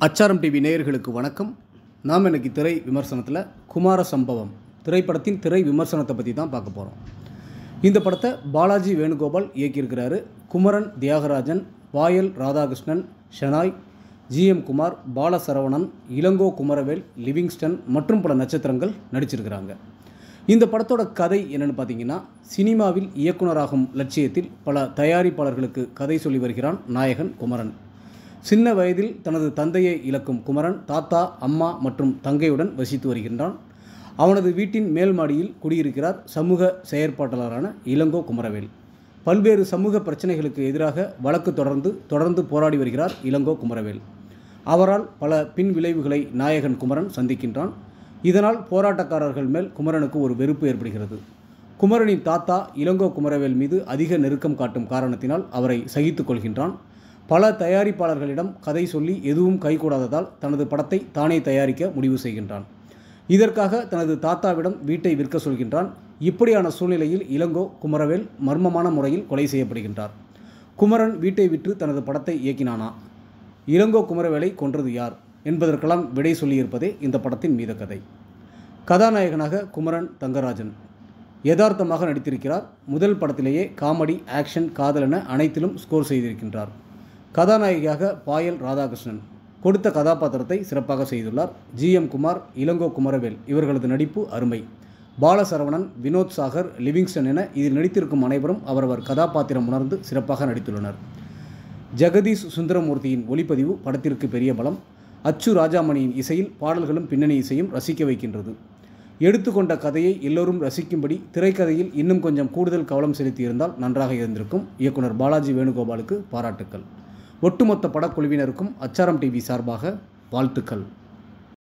அச்சாரம் டிவி நேயர்களுக்கு வணக்கம். நாம் இன்னைக்கு திரை விமர்சனத்தில் குமார சம்பவம் திரைப்படத்தின் திரை விமர்சனத்தை பற்றி தான் பார்க்க போகிறோம். இந்த படத்தை பாலாஜி வேணுகோபால் இயக்கியிருக்கிறாரு. குமரன் தியாகராஜன், பாயல் ராதாகிருஷ்ணன், ஷனாய், ஜிஎம் குமார், பாலசரவணன், இளங்கோ குமரவேல், லிவிங்ஸ்டன் மற்றும் பல நட்சத்திரங்கள் நடிச்சிருக்கிறாங்க. இந்த படத்தோட கதை என்னென்னு பார்த்தீங்கன்னா, சினிமாவில் இயக்குனராகும் லட்சியத்தில் பல தயாரிப்பாளர்களுக்கு கதை சொல்லி வருகிறான் நாயகன் குமரன். சின்ன வயதில் தனது தந்தையை இழக்கும் குமரன் தாத்தா, அம்மா மற்றும் தங்கையுடன் வசித்து வருகின்றான். அவனது வீட்டின் மேல் மாடியில் குடியிருக்கிறார் சமூக செயற்பாட்டாளரான இளங்கோ குமரவேல். பல்வேறு சமூக பிரச்சனைகளுக்கு எதிராக வழக்கு தொடர்ந்து போராடி வருகிறார் இளங்கோ குமரவேல். அவரால் பல பின் விளைவுகளை நாயகன் குமரன் சந்திக்கின்றான். இதனால் போராட்டக்காரர்கள் மேல் குமரனுக்கு ஒரு வெறுப்பு ஏற்படுகிறது. குமரனின் தாத்தா இளங்கோ குமரவேல் மீது அதிக நெருக்கம் காட்டும் காரணத்தினால் அவரை சகித்துக் கொள்கின்றான். பல தயாரிப்பாளர்களிடம் கதை சொல்லி எதுவும் கைகூடாததால் தனது படத்தை தானே தயாரிக்க முடிவு செய்கின்றான். இதற்காக தனது தாத்தாவிடம் வீட்டை விற்க சொல்கின்றான். இப்படியான சூழ்நிலையில் இளங்கோ குமரவேல் மர்மமான முறையில் கொலை செய்யப்படுகின்றார். குமரன் வீட்டை விற்று தனது படத்தை இயக்கினானா? இளங்கோ குமரவேலை கொன்றது யார் என்பதற்கெல்லாம் விடை சொல்லியிருப்பதே இந்த படத்தின் மீத கதை. கதாநாயகனாக குமரன் தங்கராஜன் யதார்த்தமாக நடித்திருக்கிறார். முதல் படத்திலேயே காமெடி, ஆக்ஷன், காதல் என அனைத்திலும் ஸ்கோர் செய்திருக்கின்றார். கதாநாயகியாக பாயல் ராதாகிருஷ்ணன் கொடுத்த கதாபாத்திரத்தை சிறப்பாக செய்துள்ளார். ஜிஎம் குமார், இளங்கோ குமரவேல் இவர்களது நடிப்பு அருமை. பாலசரவணன், வினோத் சாகர், லிவிங்ஸ்டன் என இதில் நடித்திருக்கும் அனைவரும் அவரவர் கதாபாத்திரம் உணர்ந்து சிறப்பாக நடித்துள்ளனர். ஜெகதீஷ் சுந்தரமூர்த்தியின் ஒளிப்பதிவு படத்திற்கு பெரிய பலம். அச்சு ராஜாமணியின் இசையில் பாடல்களும் பின்னணி இசையும் ரசிக்க வைக்கின்றது. எடுத்துக்கொண்ட கதையை எல்லோரும் ரசிக்கும்படி திரைக்கதையில் இன்னும் கொஞ்சம் கூடுதல் கவனம் செலுத்தியிருந்தால் நன்றாக இருந்திருக்கும். இயக்குனர் பாலாஜி வேணுகோபாலுக்கு பாராட்டுக்கள். ஒட்டுமொத்த படக்குழுவினருக்கும் அச்சாரம் டிவி சார்பாக வாழ்த்துக்கள்.